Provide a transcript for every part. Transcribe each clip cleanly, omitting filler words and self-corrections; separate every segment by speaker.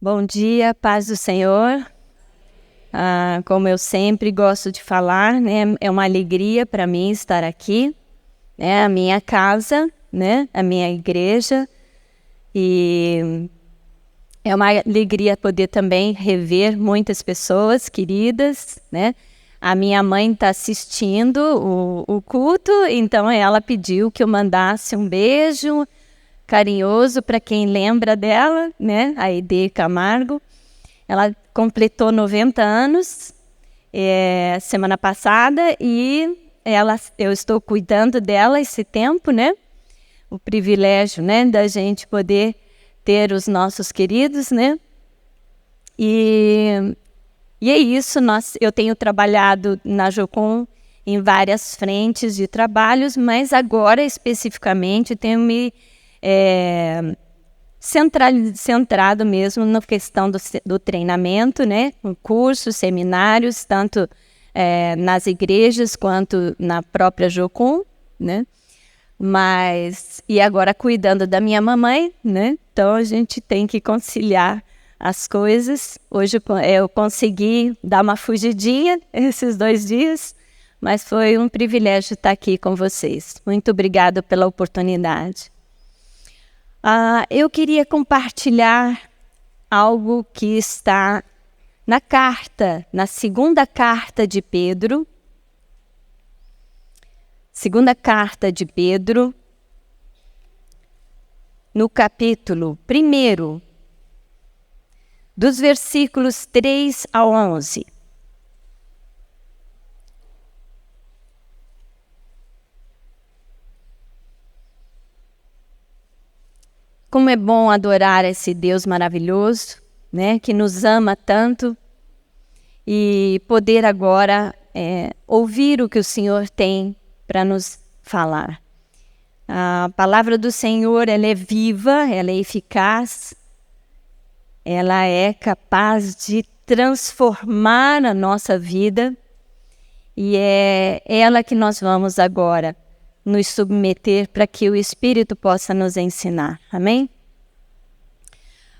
Speaker 1: Bom dia, paz do Senhor. Como eu sempre gosto de falar, né, é uma alegria para mim estar aqui, né, a minha casa, né, a minha igreja, e é uma alegria poder também rever muitas pessoas queridas, né. A minha mãe está assistindo o culto, então ela pediu que eu mandasse um beijo carinhoso para quem lembra dela, né, a Ede Camargo. Ela completou 90 anos semana passada e eu estou cuidando dela esse tempo, né? O privilégio, né, da gente poder ter os nossos queridos, né? E é isso, eu tenho trabalhado na Jocum em várias frentes de trabalhos, mas agora especificamente tenho me centrado mesmo na questão do treinamento, né? Com cursos, seminários, tanto nas igrejas quanto na própria Jocum, né? E agora cuidando da minha mamãe, né? Então a gente tem que conciliar as coisas. Hoje eu consegui dar uma fugidinha esses 2 dias, mas foi um privilégio estar aqui com vocês. Muito obrigada pela oportunidade. Eu queria compartilhar algo que está na segunda carta de Pedro. Segunda carta de Pedro, no capítulo 1, dos versículos 3 ao 11. Como é bom adorar esse Deus maravilhoso, né, que nos ama tanto, e poder agora ouvir o que o Senhor tem para nos falar. A palavra do Senhor, ela é viva, ela é eficaz, ela é capaz de transformar a nossa vida, e é ela que nós vamos agora nos submeter para que o Espírito possa nos ensinar. Amém?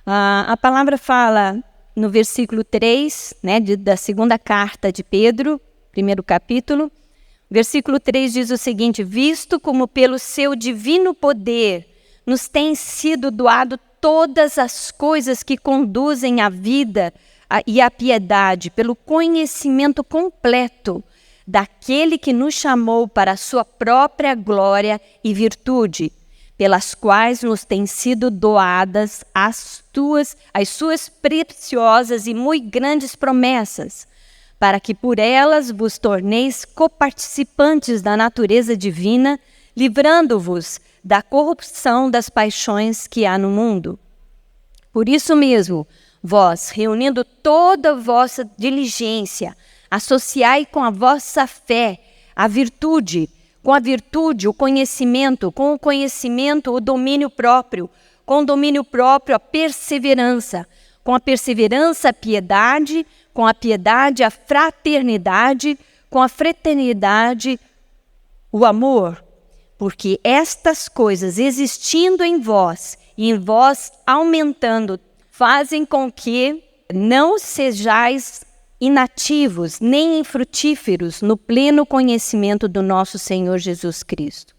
Speaker 1: A palavra fala no versículo 3, né, da segunda carta de Pedro, primeiro capítulo. Versículo 3 diz o seguinte: visto como pelo seu divino poder nos têm sido doado todas as coisas que conduzem à vida e à piedade, pelo conhecimento completo daquele que nos chamou para a sua própria glória e virtude, pelas quais nos têm sido doadas as suas preciosas e muito grandes promessas, para que por elas vos torneis coparticipantes da natureza divina, livrando-vos da corrupção das paixões que há no mundo. Por isso mesmo, vós, reunindo toda a vossa diligência, associai com a vossa fé a virtude, com a virtude o conhecimento, com o conhecimento o domínio próprio, com o domínio próprio a perseverança, com a perseverança a piedade, com a piedade a fraternidade, com a fraternidade o amor. Porque estas coisas existindo em vós e em vós aumentando, fazem com que não sejais inativos nem infrutíferos no pleno conhecimento do nosso Senhor Jesus Cristo.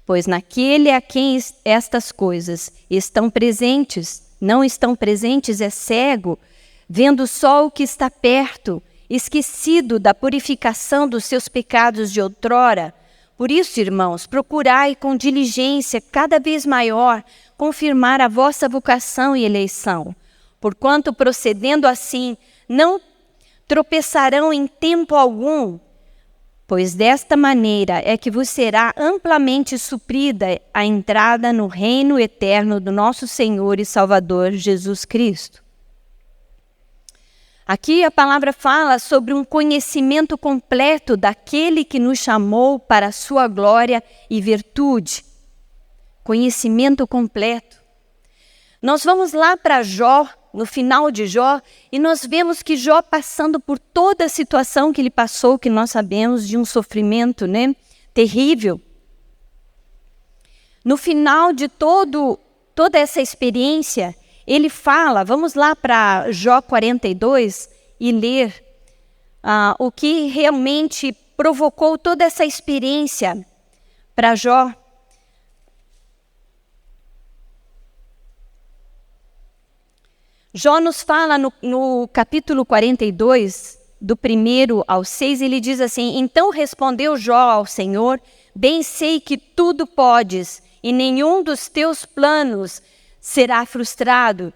Speaker 1: Pois naquele a quem estas coisas não estão presentes é cego, vendo só o que está perto, esquecido da purificação dos seus pecados de outrora. Por isso, irmãos, procurai com diligência cada vez maior confirmar a vossa vocação e eleição, porquanto procedendo assim não tropeçarão em tempo algum, pois desta maneira é que vos será amplamente suprida a entrada no reino eterno do nosso Senhor e Salvador Jesus Cristo. Aqui a palavra fala sobre um conhecimento completo daquele que nos chamou para a sua glória e virtude. Conhecimento completo. Nós vamos lá para Jó, no final de Jó, e nós vemos que Jó, passando por toda a situação que ele passou, que nós sabemos de um sofrimento, né, terrível. No final de toda essa experiência, ele fala, vamos lá para Jó 42 e ler o que realmente provocou toda essa experiência para Jó. Jó nos fala no capítulo 42, do 1 ao 6, ele diz assim: Então respondeu Jó ao Senhor: Bem sei que tudo podes, e nenhum dos teus planos será frustrado.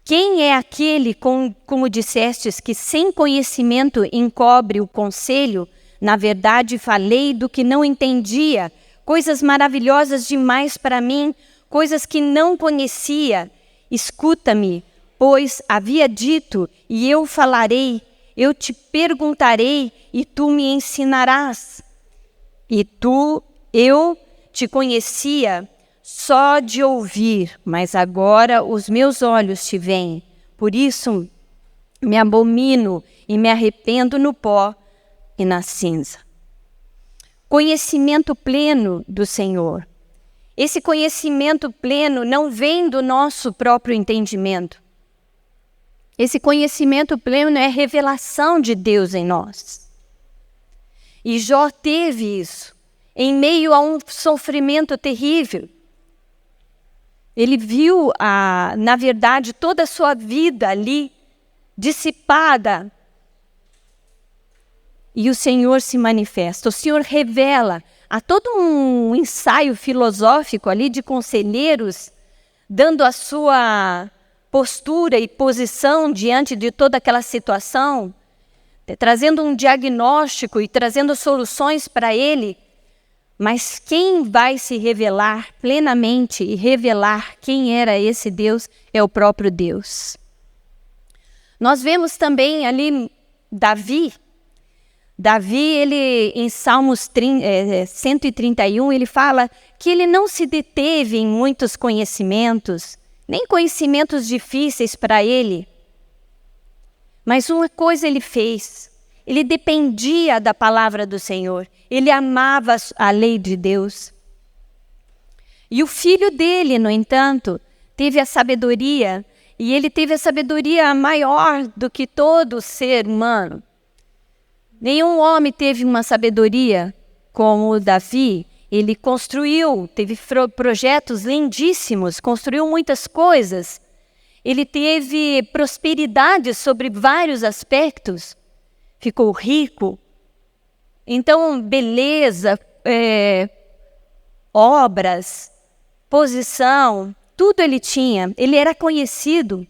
Speaker 1: Quem é aquele, como dissestes, que sem conhecimento encobre o conselho? Na verdade, falei do que não entendia, coisas maravilhosas demais para mim, coisas que não conhecia. Escuta-me, pois havia dito, e eu falarei, eu te perguntarei, e tu me ensinarás. Eu te conhecia só de ouvir, mas agora os meus olhos te veem. Por isso me abomino e me arrependo no pó e na cinza. Conhecimento pleno do Senhor. Esse conhecimento pleno não vem do nosso próprio entendimento. Esse conhecimento pleno é revelação de Deus em nós. E Jó teve isso em meio a um sofrimento terrível. Ele viu, na verdade, toda a sua vida ali dissipada. E o Senhor se manifesta. O Senhor revela. Há todo um ensaio filosófico ali de conselheiros, dando a sua postura e posição diante de toda aquela situação, trazendo um diagnóstico e trazendo soluções para ele. Mas quem vai se revelar plenamente e revelar quem era esse Deus é o próprio Deus. Nós vemos também ali Davi. Davi, ele em Salmos 131, ele fala que ele não se deteve em muitos conhecimentos, nem conhecimentos difíceis para ele. Mas uma coisa ele fez, ele dependia da palavra do Senhor, ele amava a lei de Deus. E o filho dele, no entanto, teve a sabedoria, e ele teve a sabedoria maior do que todo ser humano. Nenhum homem teve uma sabedoria como o Davi. Ele construiu, teve projetos lindíssimos, construiu muitas coisas. Ele teve prosperidade sobre vários aspectos, ficou rico. Então, beleza, obras, posição, tudo ele tinha. Ele era conhecido,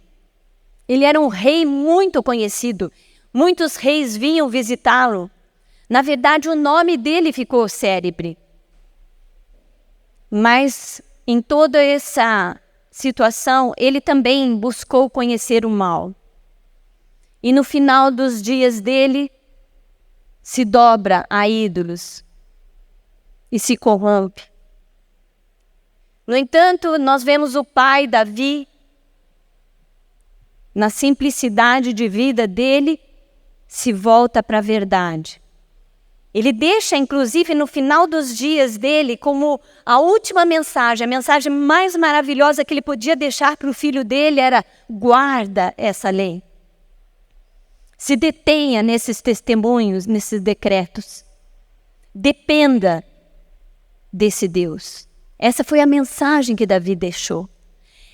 Speaker 1: ele era um rei muito conhecido. Muitos reis vinham visitá-lo. Na verdade, o nome dele ficou célebre. Mas, em toda essa situação, ele também buscou conhecer o mal. E no final dos dias dele, se dobra a ídolos e se corrompe. No entanto, nós vemos o pai Davi, na simplicidade de vida dele, se volta para a verdade. Ele deixa, inclusive, no final dos dias dele, como a última mensagem, a mensagem mais maravilhosa que ele podia deixar para o filho dele era: guarda essa lei. Se detenha nesses testemunhos, nesses decretos. Dependa desse Deus. Essa foi a mensagem que Davi deixou.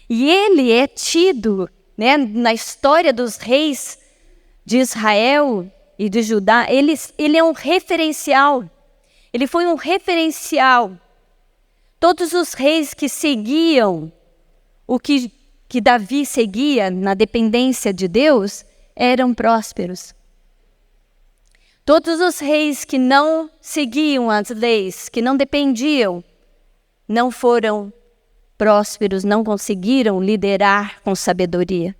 Speaker 1: E ele é tido, na história dos reis de Israel e de Judá, ele é um referencial. Ele foi um referencial. Todos os reis que seguiam o que Davi seguia na dependência de Deus eram prósperos. Todos os reis que não seguiam as leis, que não dependiam, não foram prósperos, não conseguiram liderar com sabedoria.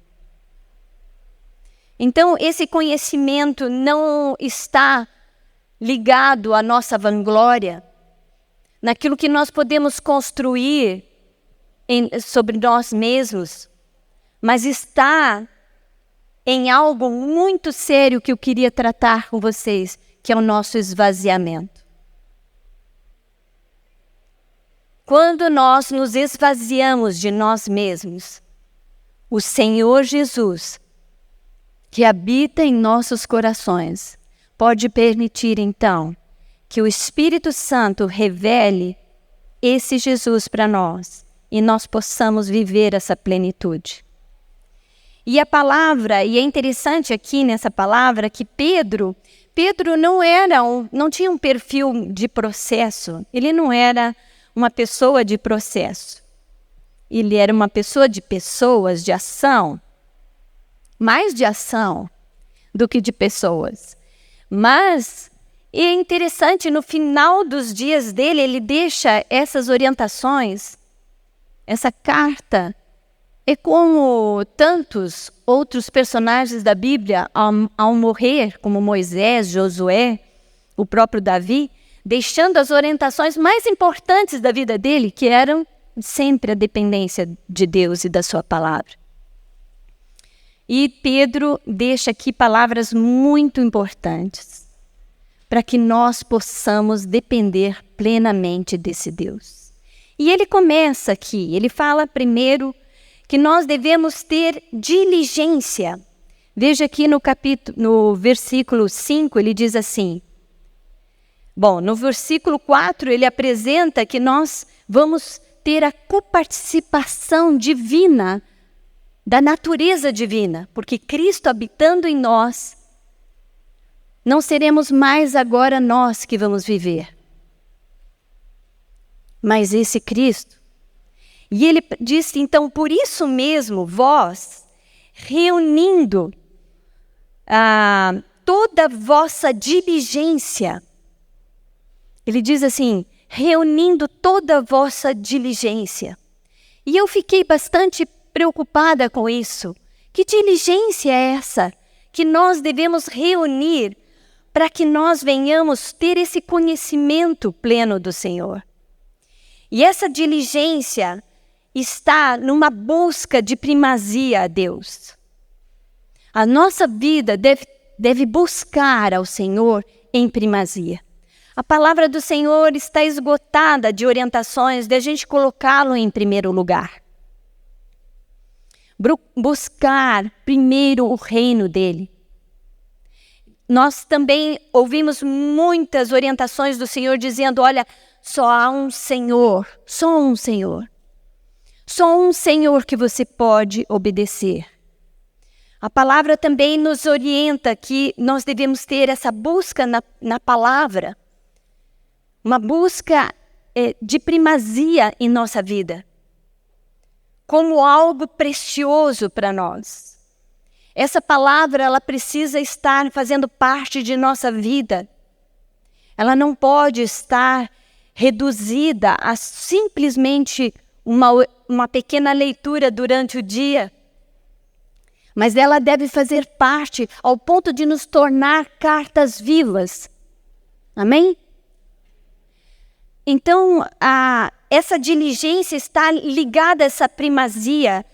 Speaker 1: Então, esse conhecimento não está ligado à nossa vanglória, naquilo que nós podemos construir sobre nós mesmos, mas está em algo muito sério que eu queria tratar com vocês, que é o nosso esvaziamento. Quando nós nos esvaziamos de nós mesmos, o Senhor Jesus, que habita em nossos corações, pode permitir, então, que o Espírito Santo revele esse Jesus para nós e nós possamos viver essa plenitude. E a palavra, e é interessante aqui nessa palavra que Pedro não tinha um perfil de processo, ele não era uma pessoa de processo. Ele era uma pessoa de pessoas, de ação, mais de ação do que de pessoas. Mas é interessante, no final dos dias dele, ele deixa essas orientações, essa carta. É como tantos outros personagens da Bíblia, ao morrer, como Moisés, Josué, o próprio Davi, deixando as orientações mais importantes da vida dele, que eram sempre a dependência de Deus e da sua palavra. E Pedro deixa aqui palavras muito importantes para que nós possamos depender plenamente desse Deus. E ele começa aqui, ele fala primeiro que nós devemos ter diligência. Veja aqui no versículo 5, ele diz assim. Bom, no versículo 4, ele apresenta que nós vamos ter a coparticipação divina, da natureza divina, porque Cristo habitando em nós, não seremos mais agora nós que vamos viver, mas esse Cristo. E ele disse, então, por isso mesmo, vós, reunindo toda a vossa diligência, ele diz assim, reunindo toda a vossa diligência. E eu fiquei bastante preocupada com isso. Que diligência é essa que nós devemos reunir para que nós venhamos ter esse conhecimento pleno do Senhor? E essa diligência está numa busca de primazia a Deus. A nossa vida deve buscar ao Senhor em primazia. A palavra do Senhor está esgotada de orientações de a gente colocá-lo em primeiro lugar. Buscar primeiro o reino dele. Nós também ouvimos muitas orientações do Senhor dizendo, olha, só há um Senhor, só um Senhor. Só um Senhor que você pode obedecer. A palavra também nos orienta que nós devemos ter essa busca na palavra. Uma busca de primazia em nossa vida. Como algo precioso para nós. Essa palavra, ela precisa estar fazendo parte de nossa vida. Ela não pode estar reduzida a simplesmente uma pequena leitura durante o dia, mas ela deve fazer parte ao ponto de nos tornar cartas vivas. Amém? Então, essa diligência está ligada a essa primazia,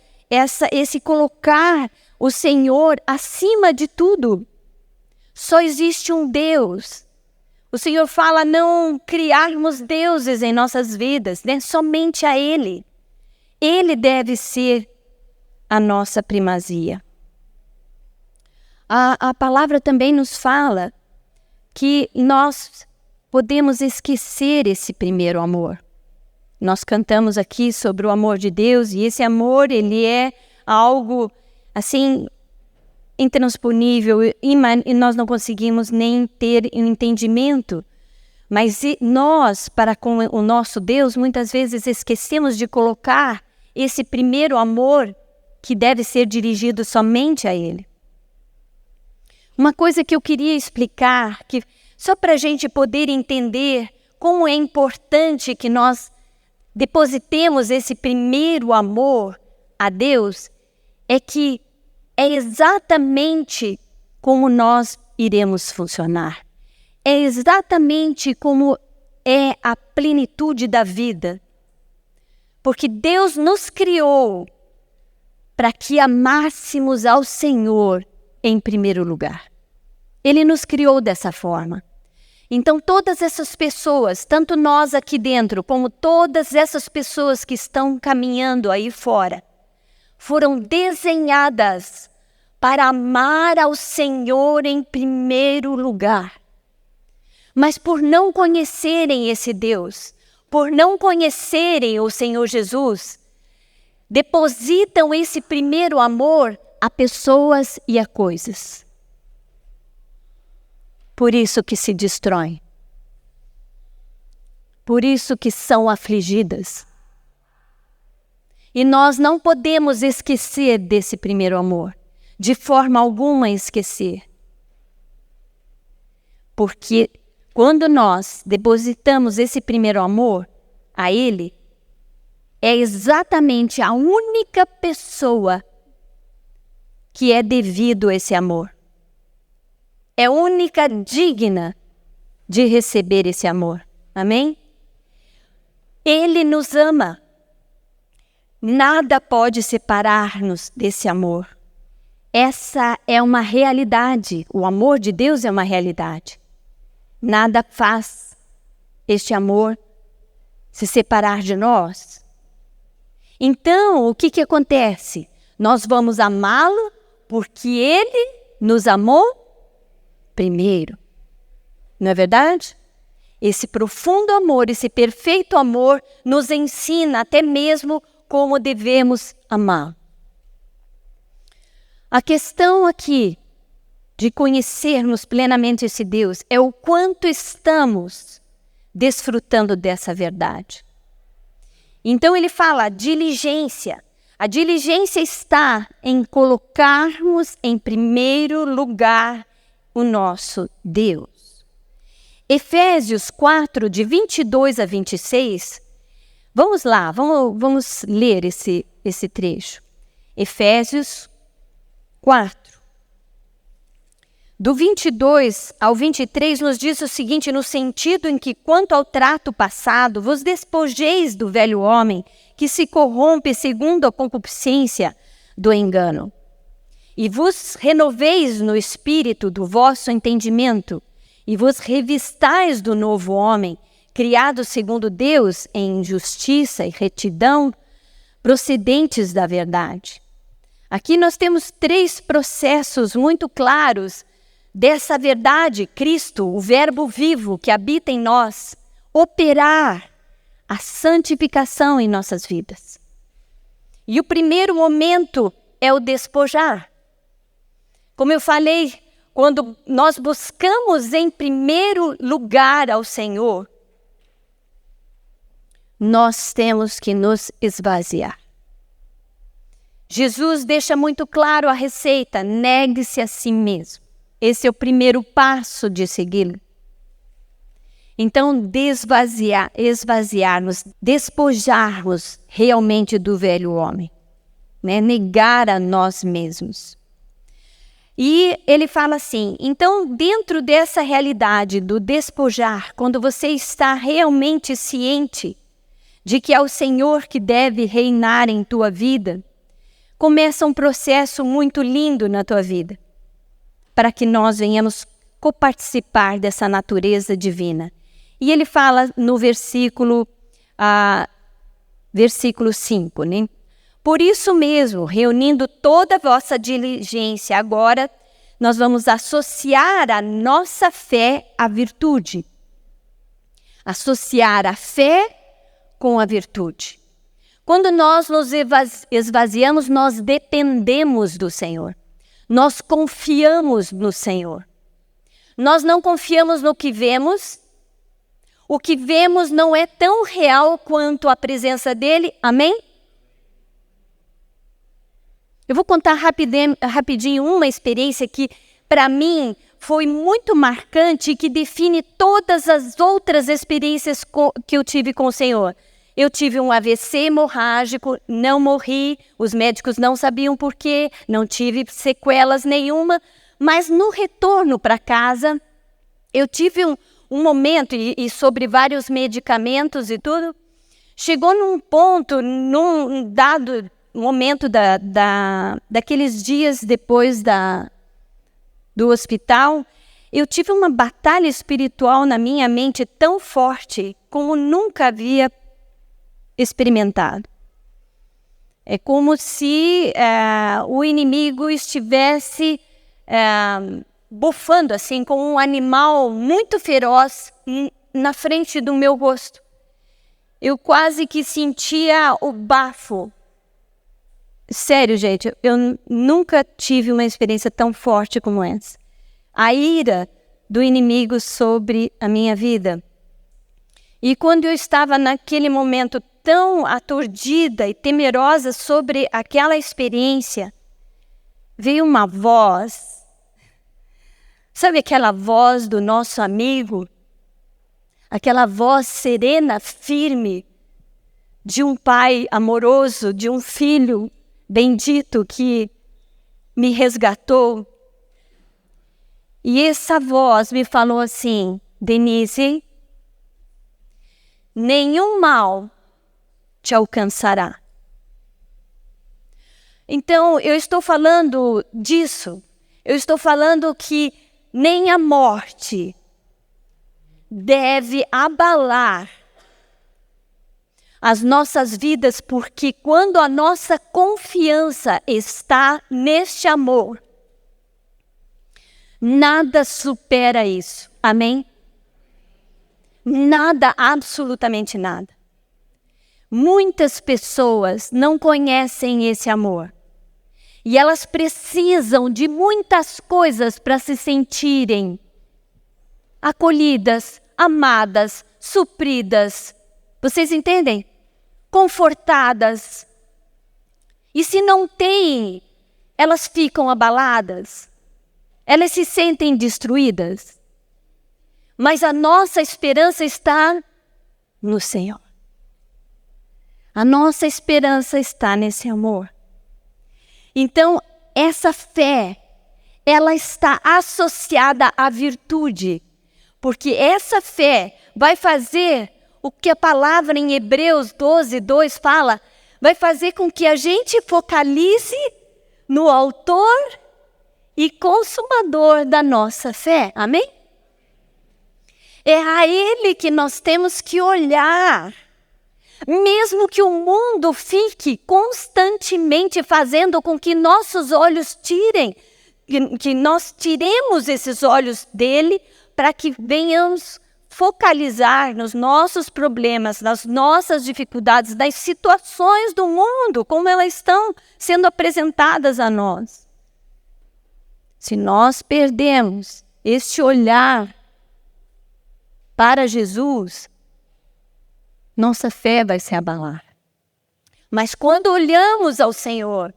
Speaker 1: esse colocar o Senhor acima de tudo. Só existe um Deus. O Senhor fala não criarmos deuses em nossas vidas, né? Somente a Ele. Ele deve ser a nossa primazia. A palavra também nos fala que nós podemos esquecer esse primeiro amor. Nós cantamos aqui sobre o amor de Deus e esse amor, ele é algo assim intransponível e nós não conseguimos nem ter um entendimento. Mas nós, para com o nosso Deus, muitas vezes esquecemos de colocar esse primeiro amor que deve ser dirigido somente a Ele. Uma coisa que eu queria explicar, que só para a gente poder entender como é importante que nós depositemos esse primeiro amor a Deus, é que é exatamente como nós iremos funcionar. É exatamente como é a plenitude da vida. Porque Deus nos criou para que amássemos ao Senhor em primeiro lugar. Ele nos criou dessa forma. Então todas essas pessoas, tanto nós aqui dentro, como todas essas pessoas que estão caminhando aí fora, foram desenhadas para amar ao Senhor em primeiro lugar. Mas por não conhecerem esse Deus, por não conhecerem o Senhor Jesus, depositam esse primeiro amor a pessoas e a coisas. Por isso que se destroem. Por isso que são afligidas. E nós não podemos esquecer desse primeiro amor. De forma alguma esquecer. Porque quando nós depositamos esse primeiro amor a Ele, é exatamente a única pessoa que é devido a esse amor. É a única digna de receber esse amor. Amém? Ele nos ama. Nada pode separar-nos desse amor. Essa é uma realidade. O amor de Deus é uma realidade. Nada faz este amor se separar de nós. Então, o que acontece? Nós vamos amá-lo porque Ele nos amou primeiro. Não é verdade? Esse profundo amor, esse perfeito amor nos ensina até mesmo como devemos amá-lo. A questão aqui de conhecermos plenamente esse Deus é o quanto estamos desfrutando dessa verdade. Então ele fala a diligência. A diligência está em colocarmos em primeiro lugar o nosso Deus. Efésios 4, de 22 a 26. Vamos lá, vamos ler esse trecho. Efésios 4. Do 22 ao 23 nos diz o seguinte, no sentido em que, quanto ao trato passado, vos despojeis do velho homem, que se corrompe segundo a concupiscência do engano, e vos renoveis no espírito do vosso entendimento, e vos revistais do novo homem, criado segundo Deus em justiça e retidão, procedentes da verdade. Aqui nós temos 3 processos muito claros dessa verdade, Cristo, o verbo vivo que habita em nós, operar a santificação em nossas vidas. E o primeiro momento é o despojar. Como eu falei, quando nós buscamos em primeiro lugar ao Senhor, nós temos que nos esvaziar. Jesus deixa muito claro a receita, negue-se a si mesmo. Esse é o primeiro passo de segui-lo. Então, esvaziar-nos, despojar-nos realmente do velho homem, né? Negar a nós mesmos. E ele fala assim, então dentro dessa realidade do despojar, quando você está realmente ciente de que é o Senhor que deve reinar em tua vida, começa um processo muito lindo na tua vida, para que nós venhamos coparticipar dessa natureza divina. E ele fala no versículo 5, né? Por isso mesmo, reunindo toda a vossa diligência, agora nós vamos associar a nossa fé à virtude. Associar a fé com a virtude. Quando nós nos esvaziamos, nós dependemos do Senhor. Nós confiamos no Senhor. Nós não confiamos no que vemos. O que vemos não é tão real quanto a presença dele. Amém? Eu vou contar rapidinho uma experiência que, para mim, foi muito marcante e que define todas as outras experiências que eu tive com o Senhor. Eu tive um AVC hemorrágico, não morri, os médicos não sabiam por quê, não tive sequelas nenhuma, mas no retorno para casa, eu tive um momento, e sobre vários medicamentos e tudo, chegou num ponto, num dado momento daqueles dias depois do hospital, eu tive uma batalha espiritual na minha mente tão forte como nunca havia experimentado. É como se o inimigo estivesse bufando, assim, como um animal muito feroz na frente do meu rosto. Eu quase que sentia o bafo. Sério, gente, eu nunca tive uma experiência tão forte como essa. A ira do inimigo sobre a minha vida. E quando eu estava naquele momento tão aturdida e temerosa sobre aquela experiência, veio uma voz. Sabe aquela voz do nosso amigo? Aquela voz serena, firme, de um pai amoroso, de um filho bendito que me resgatou. E essa voz me falou assim: Denise, nenhum mal te alcançará. Então, eu estou falando disso. Eu estou falando que nem a morte deve abalar as nossas vidas, porque quando a nossa confiança está neste amor, nada supera isso. Amém? Nada, absolutamente nada. Muitas pessoas não conhecem esse amor. E elas precisam de muitas coisas para se sentirem acolhidas, amadas, supridas. Vocês entendem? Confortadas. E se não tem, elas ficam abaladas. Elas se sentem destruídas. Mas a nossa esperança está no Senhor. A nossa esperança está nesse amor. Então, essa fé, ela está associada à virtude. Porque essa fé vai fazer o que a palavra em Hebreus 12:2 fala, vai fazer com que a gente focalize no autor e consumador da nossa fé. Amém? É a Ele que nós temos que olhar. Mesmo que o mundo fique constantemente fazendo com que nossos olhos que nós tiremos esses olhos dele, para que venhamos focalizar nos nossos problemas, nas nossas dificuldades, nas situações do mundo, como elas estão sendo apresentadas a nós. Se nós perdemos este olhar para Jesus, nossa fé vai se abalar. Mas quando olhamos ao Senhor,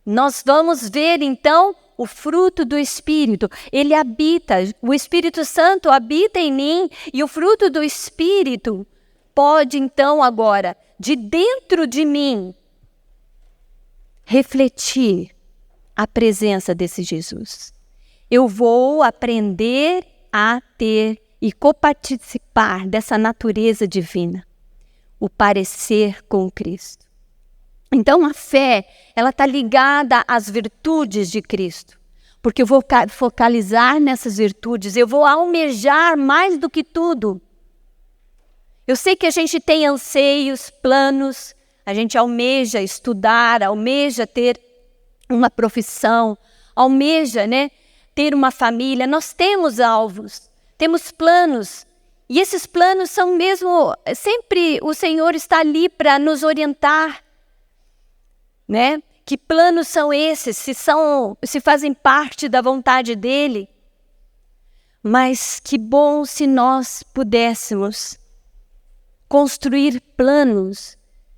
Speaker 1: nós vamos ver então o fruto do Espírito. Ele habita, o Espírito Santo habita em mim, e o fruto do Espírito pode então agora, de dentro de mim, refletir a presença desse Jesus. Eu vou aprender a ter e coparticipar dessa natureza divina. O parecer com Cristo. Então a fé, ela está ligada às virtudes de Cristo. Porque eu vou focalizar nessas virtudes, eu vou almejar mais do que tudo. Eu sei que a gente tem anseios, planos, a gente almeja estudar, almeja ter uma profissão, almeja, ter uma família. Nós temos alvos, temos planos. E esses planos são mesmo, sempre o Senhor está ali para nos orientar, Que planos são esses, se fazem parte da vontade dEle. Mas que bom se nós pudéssemos construir planos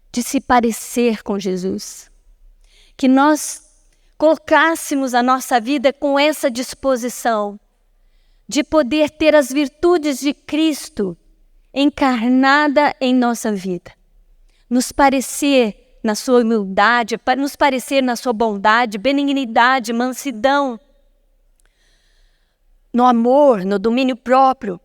Speaker 1: de se parecer com Jesus. Que nós colocássemos a nossa vida com essa disposição de poder ter as virtudes de Cristo encarnada em nossa vida. Nos parecer na sua humildade, para nos parecer na sua bondade, benignidade, mansidão, no amor, no domínio próprio.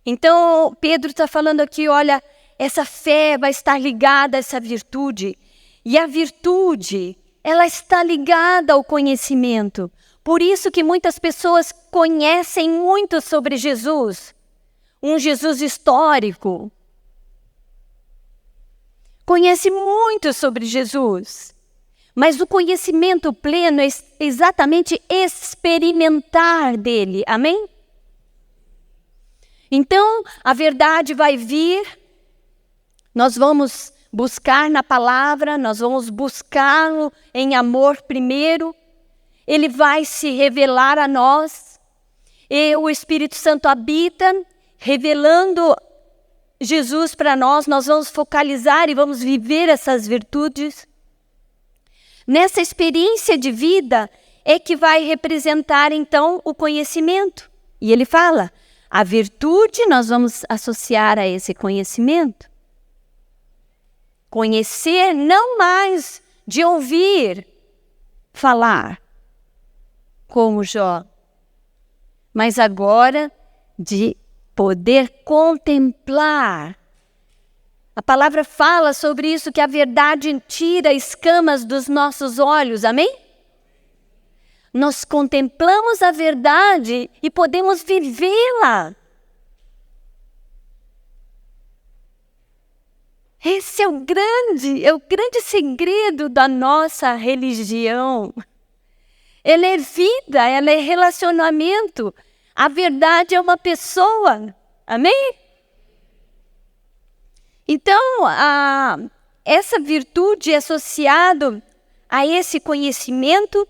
Speaker 1: Então, Pedro está falando aqui, olha, essa fé vai estar ligada a essa virtude. E a virtude, ela está ligada ao conhecimento. Por isso que muitas pessoas conhecem muito sobre Jesus. Um Jesus histórico. conhece muito sobre Jesus. Mas o conhecimento pleno é exatamente experimentar dele. Amém? Então, a verdade vai vir, nós vamos buscar na palavra, nós vamos buscá-lo em amor primeiro. Ele vai se revelar a nós. E o Espírito Santo habita, revelando Jesus para nós. Nós vamos focalizar e vamos viver essas virtudes. Nessa experiência de vida é que vai representar, então, o conhecimento. E ele fala, a virtude nós vamos associar a esse conhecimento. Conhecer não mais de ouvir falar, como Jó, mas agora de poder contemplar. A palavra fala sobre isso, que a verdade tira escamas dos nossos olhos, amém? Nós contemplamos a verdade e podemos vivê-la. Esse é o grande segredo da nossa religião. Ela é vida, ela é relacionamento. A verdade é uma pessoa, amém? Então, essa virtude é associada a esse conhecimento,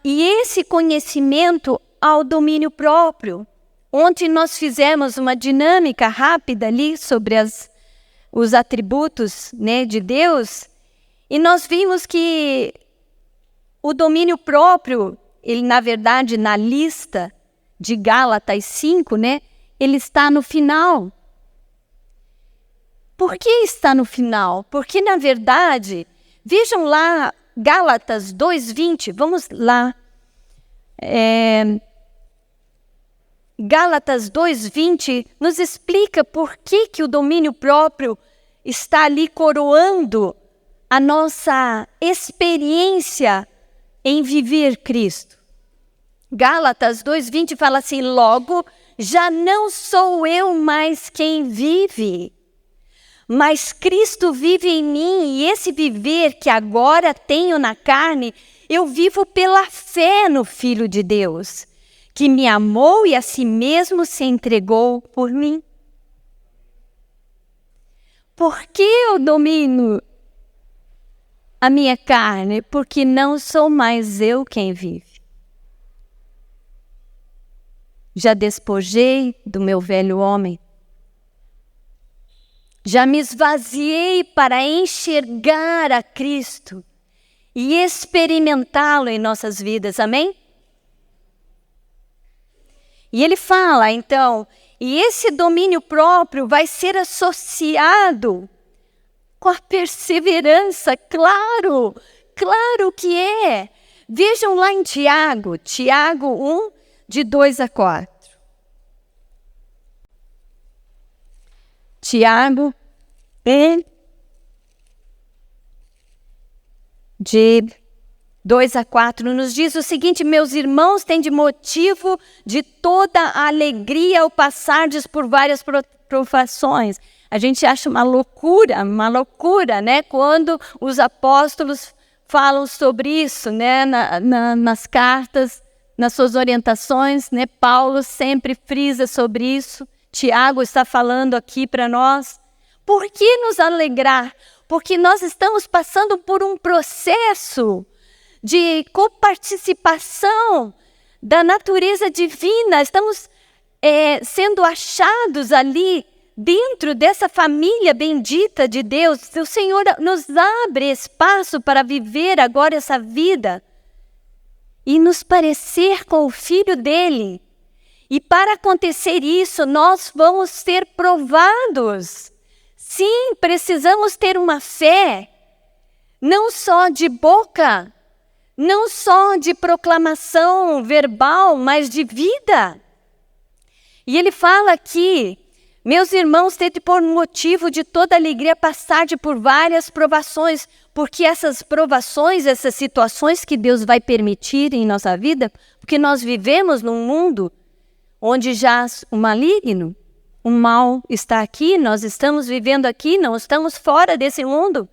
Speaker 1: e esse conhecimento ao domínio próprio. Ontem nós fizemos uma dinâmica rápida ali sobre os atributos, né, de Deus, e nós vimos que o domínio próprio, ele na verdade na lista de Gálatas 5, né, ele está no final. Por que está no final? Porque, na verdade, vejam lá, Gálatas 2:20, vamos lá. Gálatas 2:20 nos explica por que o domínio próprio está ali coroando a nossa experiência em viver Cristo. Gálatas 2:20 fala assim, logo, já não sou eu mais quem vive, mas Cristo vive em mim, e esse viver que agora tenho na carne, eu vivo pela fé no Filho de Deus, que me amou e a si mesmo se entregou por mim. Por que eu domino a minha carne? Porque não sou mais eu quem vive. Já despojei do meu velho homem. Já me esvaziei para enxergar a Cristo e experimentá-lo em nossas vidas, amém? E ele fala, então, e esse domínio próprio vai ser associado com a perseverança, claro que é. Vejam lá em Tiago 1, de 2 a 4. Tiago, de 2 a 4, nos diz o seguinte, meus irmãos, tende motivo de toda a alegria ao passardes por várias provações. A gente acha uma loucura, né? Quando os apóstolos falam sobre isso, né? Nas cartas, nas suas orientações, né? Paulo sempre frisa sobre isso. Tiago está falando aqui para nós. Por que nos alegrar? Porque nós estamos passando por um processo de coparticipação da natureza divina. Estamos sendo achados ali dentro dessa família bendita de Deus. O Senhor nos abre espaço para viver agora essa vida e nos parecer com o Filho dele. E para acontecer isso, nós vamos ser provados. Sim, precisamos ter uma fé, não só de boca, não só de proclamação verbal, mas de vida. E ele fala aqui, meus irmãos, tende por motivo de toda alegria passar por várias provações, porque essas provações, essas situações que Deus vai permitir em nossa vida, porque nós vivemos num mundo onde jaz o maligno, o mal está aqui, nós estamos vivendo aqui, não estamos fora desse mundo.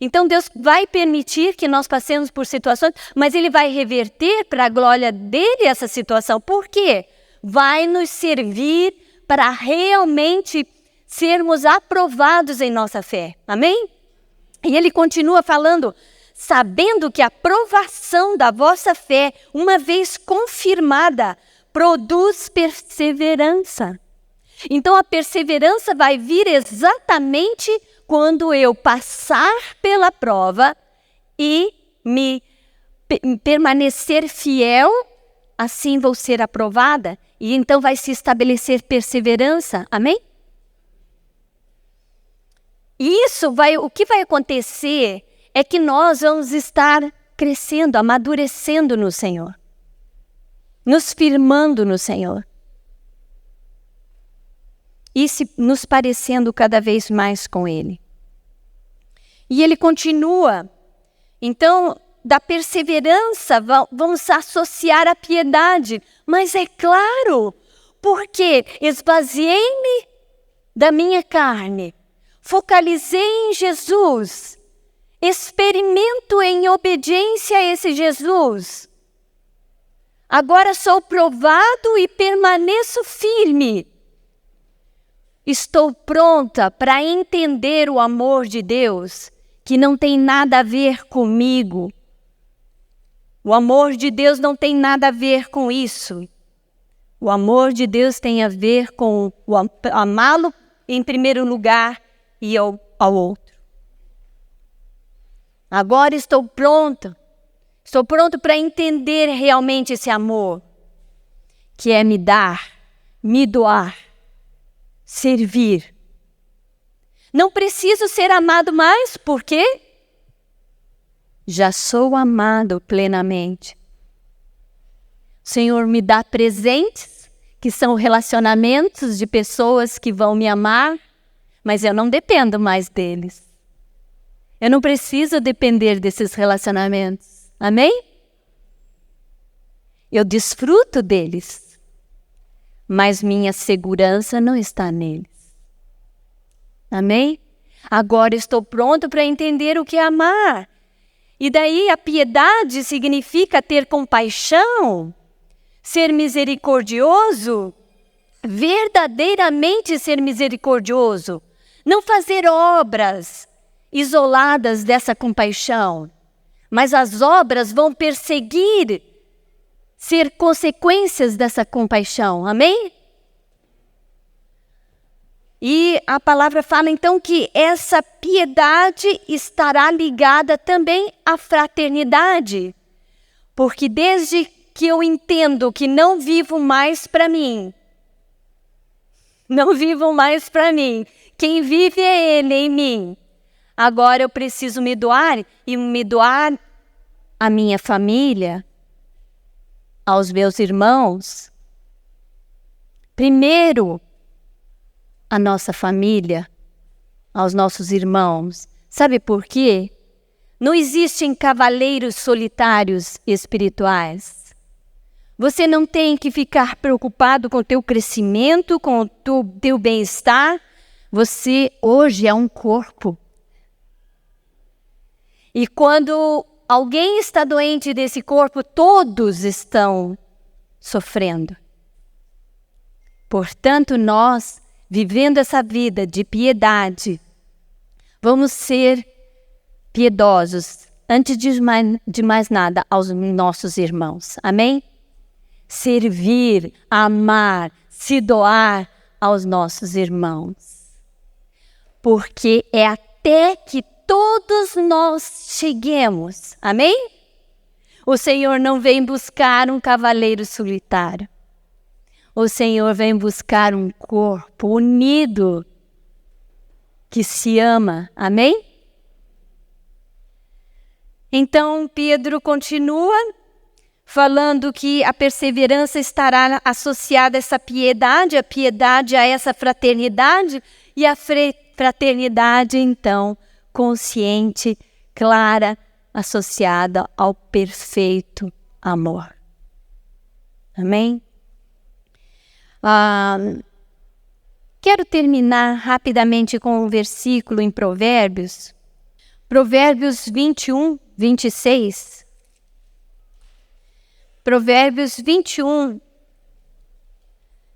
Speaker 1: Então Deus vai permitir que nós passemos por situações, mas Ele vai reverter para a glória dEle essa situação. Por quê? Vai nos servir para realmente sermos aprovados em nossa fé. Amém? E Ele continua falando, sabendo que a provação da vossa fé, uma vez confirmada, produz perseverança. Então a perseverança vai vir exatamente quando eu passar pela prova e permanecer fiel, assim vou ser aprovada. E então vai se estabelecer perseverança. Amém? E o que vai acontecer é que nós vamos estar crescendo, amadurecendo no Senhor. Nos firmando no Senhor. E nos parecendo cada vez mais com Ele. E Ele continua. Então, da perseverança, vamos associar a piedade. Mas é claro, porque esvaziei-me da minha carne, focalizei em Jesus, experimento em obediência a esse Jesus. Agora sou provado e permaneço firme. Estou pronta para entender o amor de Deus, que não tem nada a ver comigo. O amor de Deus não tem nada a ver com isso. O amor de Deus tem a ver com amá-lo em primeiro lugar e ao outro. Agora estou pronto para entender realmente esse amor, que é me dar, me doar, servir. Não preciso ser amado mais, por quê? Já sou amado plenamente. O Senhor me dá presentes, que são relacionamentos de pessoas que vão me amar, mas eu não dependo mais deles. Eu não preciso depender desses relacionamentos. Amém? Eu desfruto deles, mas minha segurança não está neles. Amém? Agora estou pronto para entender o que é amar. E daí a piedade significa ter compaixão, ser misericordioso, verdadeiramente ser misericordioso. Não fazer obras isoladas dessa compaixão, mas as obras vão perseguir, ser consequências dessa compaixão. Amém? E a palavra fala então que essa piedade estará ligada também à fraternidade. Porque desde que eu entendo que não vivo mais para mim, quem vive é Ele em mim. Agora eu preciso me doar e me doar à minha família, aos meus irmãos. Primeiro, a nossa família, aos nossos irmãos. Sabe por quê? Não existem cavaleiros solitários espirituais. Você não tem que ficar preocupado com o teu crescimento, com o teu bem-estar. Você hoje é um corpo. E quando alguém está doente desse corpo, todos estão sofrendo. Portanto, nós, vivendo essa vida de piedade, vamos ser piedosos, antes de mais nada, aos nossos irmãos. Amém? Servir, amar, se doar aos nossos irmãos. Porque é até que todos nós cheguemos. Amém? O Senhor não vem buscar um cavaleiro solitário. O Senhor vem buscar um corpo unido, que se ama. Amém? Então, Pedro continua falando que a perseverança estará associada a essa piedade, a piedade a essa fraternidade, e a fraternidade, então, consciente, clara, associada ao perfeito amor. Amém? quero terminar rapidamente com um versículo em Provérbios. Provérbios 21, 26. Provérbios 21,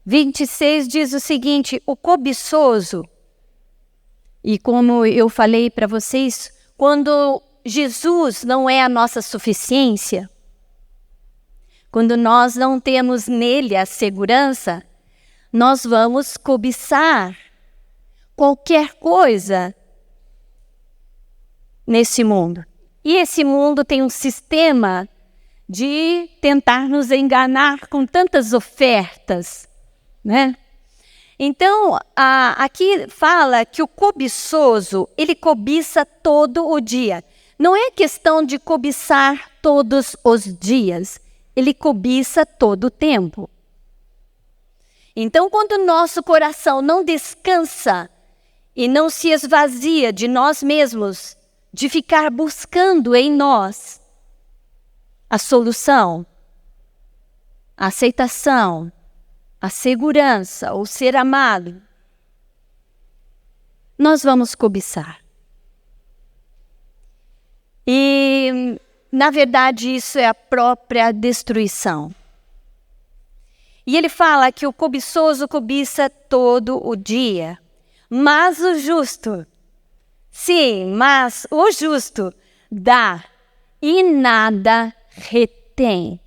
Speaker 1: 26 diz o seguinte: o cobiçoso, e como eu falei para vocês, quando Jesus não é a nossa suficiência, quando nós não temos nele a segurança, nós vamos cobiçar qualquer coisa nesse mundo. E esse mundo tem um sistema de tentar nos enganar com tantas ofertas, né? Então, aqui fala que o cobiçoso, ele cobiça todo o dia. Não é questão de cobiçar todos os dias, ele cobiça todo o tempo. Então, quando nosso coração não descansa e não se esvazia de nós mesmos, de ficar buscando em nós a solução, a aceitação, a segurança, o ser amado, nós vamos cobiçar. E, na verdade, isso é a própria destruição. E ele fala que o cobiçoso cobiça todo o dia, mas o justo, sim, mas o justo dá e nada retém.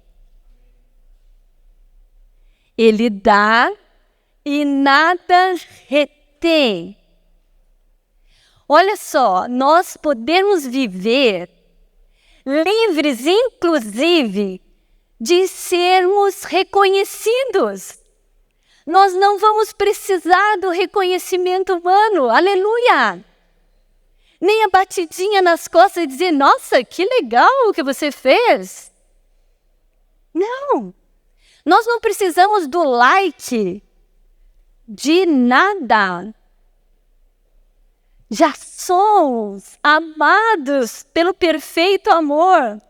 Speaker 1: Ele dá e nada retém. Olha só, nós podemos viver livres, inclusive, de sermos reconhecidos. Nós não vamos precisar do reconhecimento humano, aleluia! Nem a batidinha nas costas e dizer, nossa, que legal o que você fez. Não, nós não precisamos do like de nada. Já somos amados pelo perfeito amor,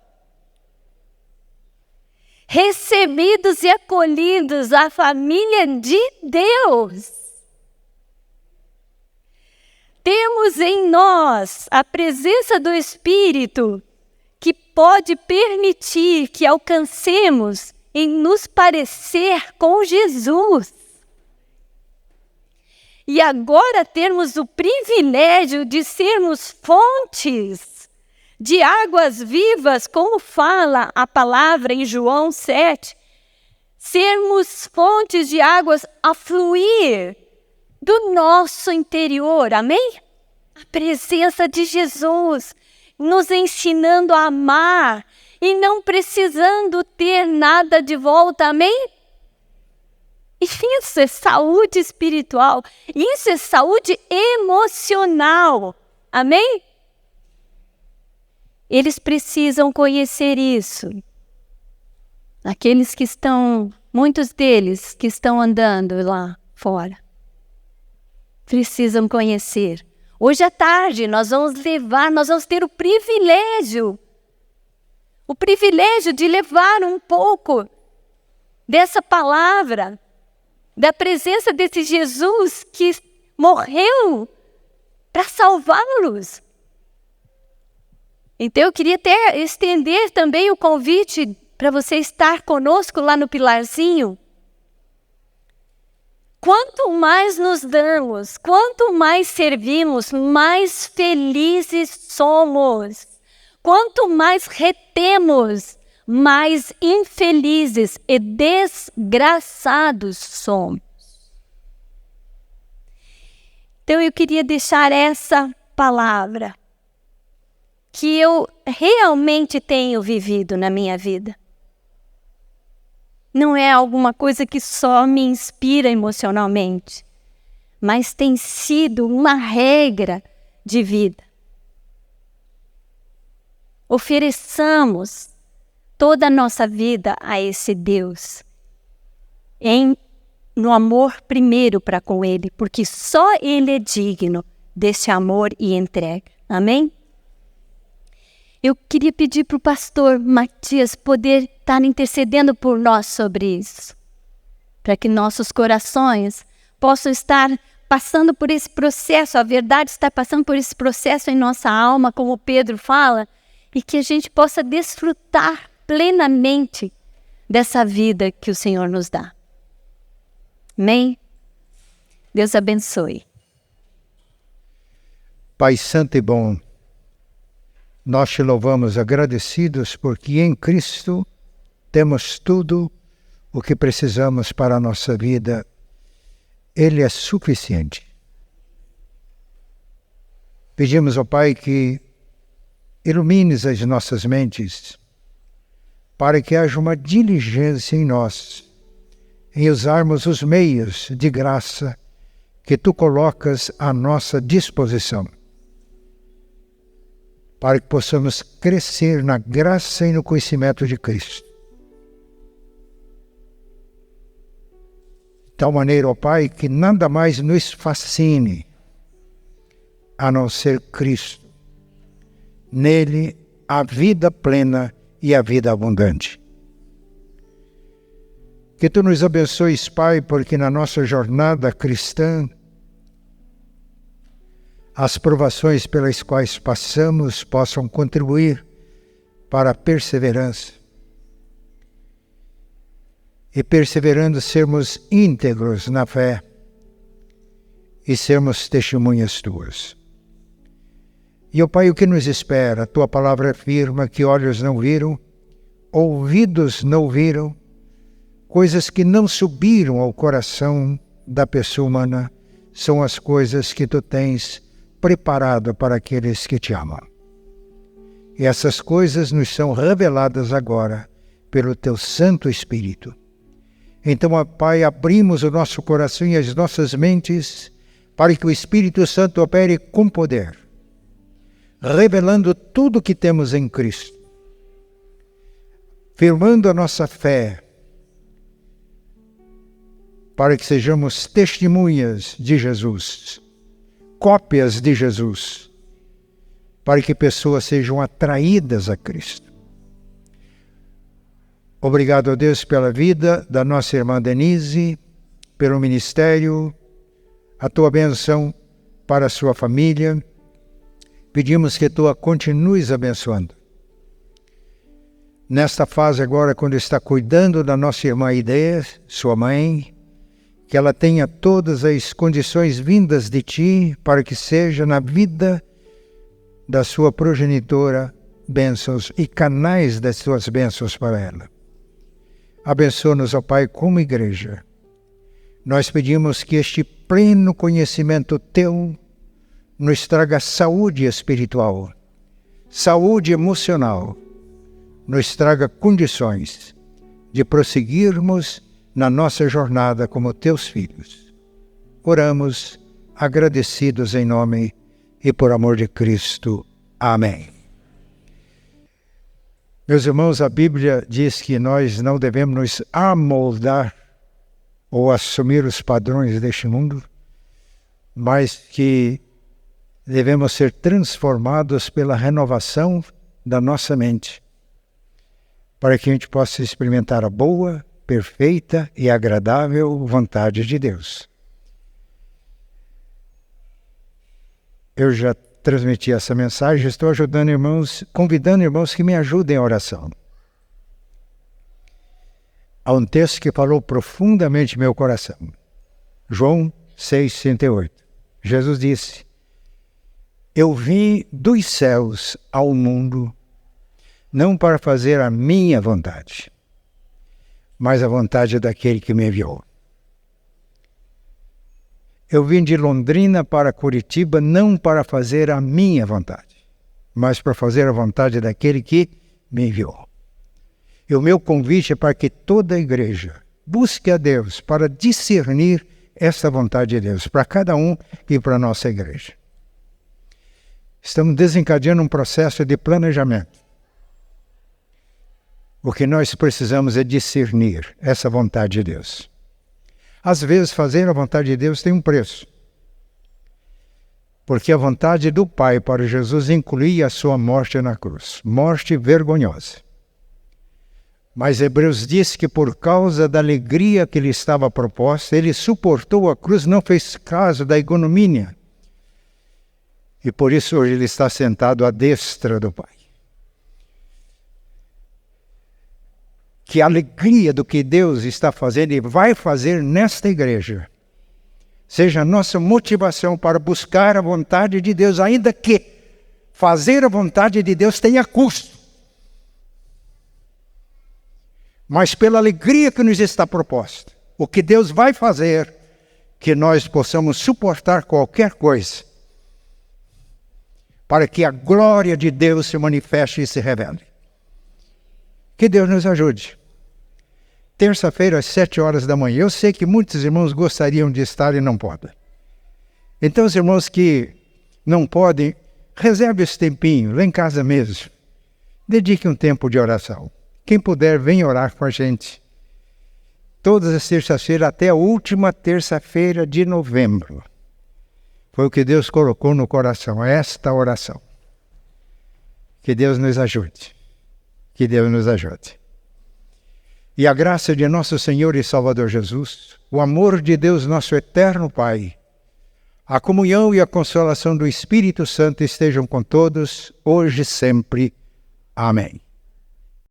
Speaker 1: recebidos e acolhidos à família de Deus. Temos em nós a presença do Espírito que pode permitir que alcancemos em nos parecer com Jesus. E agora termos o privilégio de sermos fontes de águas vivas, como fala a palavra em João 7, sermos fontes de águas a fluir do nosso interior, amém? A presença de Jesus nos ensinando a amar e não precisando ter nada de volta, amém? Isso é saúde espiritual, isso é saúde emocional, amém? Eles precisam conhecer isso. Aqueles que estão, muitos deles que estão andando lá fora, precisam conhecer. Hoje à tarde nós vamos ter o privilégio de levar um pouco dessa palavra, da presença desse Jesus que morreu para salvá-los. Então eu queria até estender também o convite para você estar conosco lá no Pilarzinho. Quanto mais nos damos, quanto mais servimos, mais felizes somos. Quanto mais retemos, mais infelizes e desgraçados somos. Então eu queria deixar essa palavra que eu realmente tenho vivido na minha vida. Não é alguma coisa que só me inspira emocionalmente, mas tem sido uma regra de vida. Ofereçamos toda a nossa vida a esse Deus, no amor primeiro para com Ele, porque só Ele é digno desse amor e entrega. Amém? Eu queria pedir para o pastor Matias poder estar intercedendo por nós sobre isso, para que nossos corações possam estar passando por esse processo, a verdade está passando por esse processo em nossa alma, como Pedro fala, e que a gente possa desfrutar plenamente dessa vida que o Senhor nos dá. Amém? Deus abençoe.
Speaker 2: Pai Santo e bom, nós te louvamos agradecidos porque em Cristo temos tudo o que precisamos para a nossa vida. Ele é suficiente. Pedimos ao Pai que ilumines as nossas mentes para que haja uma diligência em nós, em usarmos os meios de graça que Tu colocas à nossa disposição, para que possamos crescer na graça e no conhecimento de Cristo. De tal maneira, ó Pai, que nada mais nos fascine a não ser Cristo. Nele, a vida plena e a vida abundante. Que Tu nos abençoes, Pai, porque na nossa jornada cristã, as provações pelas quais passamos possam contribuir para a perseverança. E perseverando, sermos íntegros na fé e sermos testemunhas Tuas. E, ó Pai, o que nos espera? A Tua palavra afirma que olhos não viram, ouvidos não ouviram, coisas que não subiram ao coração da pessoa humana, são as coisas que Tu tens preparado para aqueles que Te amam. E essas coisas nos são reveladas agora pelo Teu Santo Espírito. Então, ó Pai, abrimos o nosso coração e as nossas mentes para que o Espírito Santo opere com poder, revelando tudo o que temos em Cristo, firmando a nossa fé, para que sejamos testemunhas de Jesus, cópias de Jesus, para que pessoas sejam atraídas a Cristo. Obrigado a Deus pela vida da nossa irmã Denise, pelo ministério, a Tua bênção para a sua família. Pedimos que Tu a continues abençoando. Nesta fase agora, quando está cuidando da nossa irmã Ideia, sua mãe, que ela tenha todas as condições vindas de Ti para que seja na vida da sua progenitora bênçãos e canais das Tuas bênçãos para ela. Abençoa-nos, ó Pai, como igreja. Nós pedimos que este pleno conhecimento Teu nos traga saúde espiritual, saúde emocional, nos traga condições de prosseguirmos na nossa jornada como Teus filhos. Oramos agradecidos em nome e por amor de Cristo. Amém. Meus irmãos, a Bíblia diz que nós não devemos nos amoldar ou assumir os padrões deste mundo, mas que devemos ser transformados pela renovação da nossa mente, para que a gente possa experimentar a boa, perfeita e agradável vontade de Deus. Eu já transmiti essa mensagem, estou ajudando irmãos, convidando irmãos que me ajudem em oração. Há um texto que falou profundamente em meu coração. João 6,38. Jesus disse: Eu vim dos céus ao mundo, não para fazer a minha vontade, mas a vontade daquele que me enviou. Eu vim de Londrina para Curitiba não para fazer a minha vontade, mas para fazer a vontade daquele que me enviou. E o meu convite é para que toda a igreja busque a Deus para discernir essa vontade de Deus, para cada um e para a nossa igreja. Estamos desencadeando um processo de planejamento. O que nós precisamos é discernir essa vontade de Deus. Às vezes, fazer a vontade de Deus tem um preço. Porque a vontade do Pai para Jesus incluía a sua morte na cruz. Morte vergonhosa. Mas Hebreus diz que por causa da alegria que lhe estava proposta, ele suportou a cruz, não fez caso da ignomínia. E por isso hoje ele está sentado à destra do Pai. Que a alegria do que Deus está fazendo e vai fazer nesta igreja seja a nossa motivação para buscar a vontade de Deus, ainda que fazer a vontade de Deus tenha custo. Mas pela alegria que nos está proposta, o que Deus vai fazer, que nós possamos suportar qualquer coisa, para que a glória de Deus se manifeste e se revele. Que Deus nos ajude. Terça-feira, às 7 horas da manhã. Eu sei que muitos irmãos gostariam de estar e não podem. Então, os irmãos que não podem, reserve esse tempinho, lá em casa mesmo. Dedique um tempo de oração. Quem puder, venha orar com a gente. Todas as terças-feiras, até a última terça-feira de novembro. Foi o que Deus colocou no coração, esta oração. Que Deus nos ajude. Que Deus nos ajude. E a graça de nosso Senhor e Salvador Jesus, o amor de Deus, nosso eterno Pai, a comunhão e a consolação do Espírito Santo estejam com todos, hoje e sempre. Amém.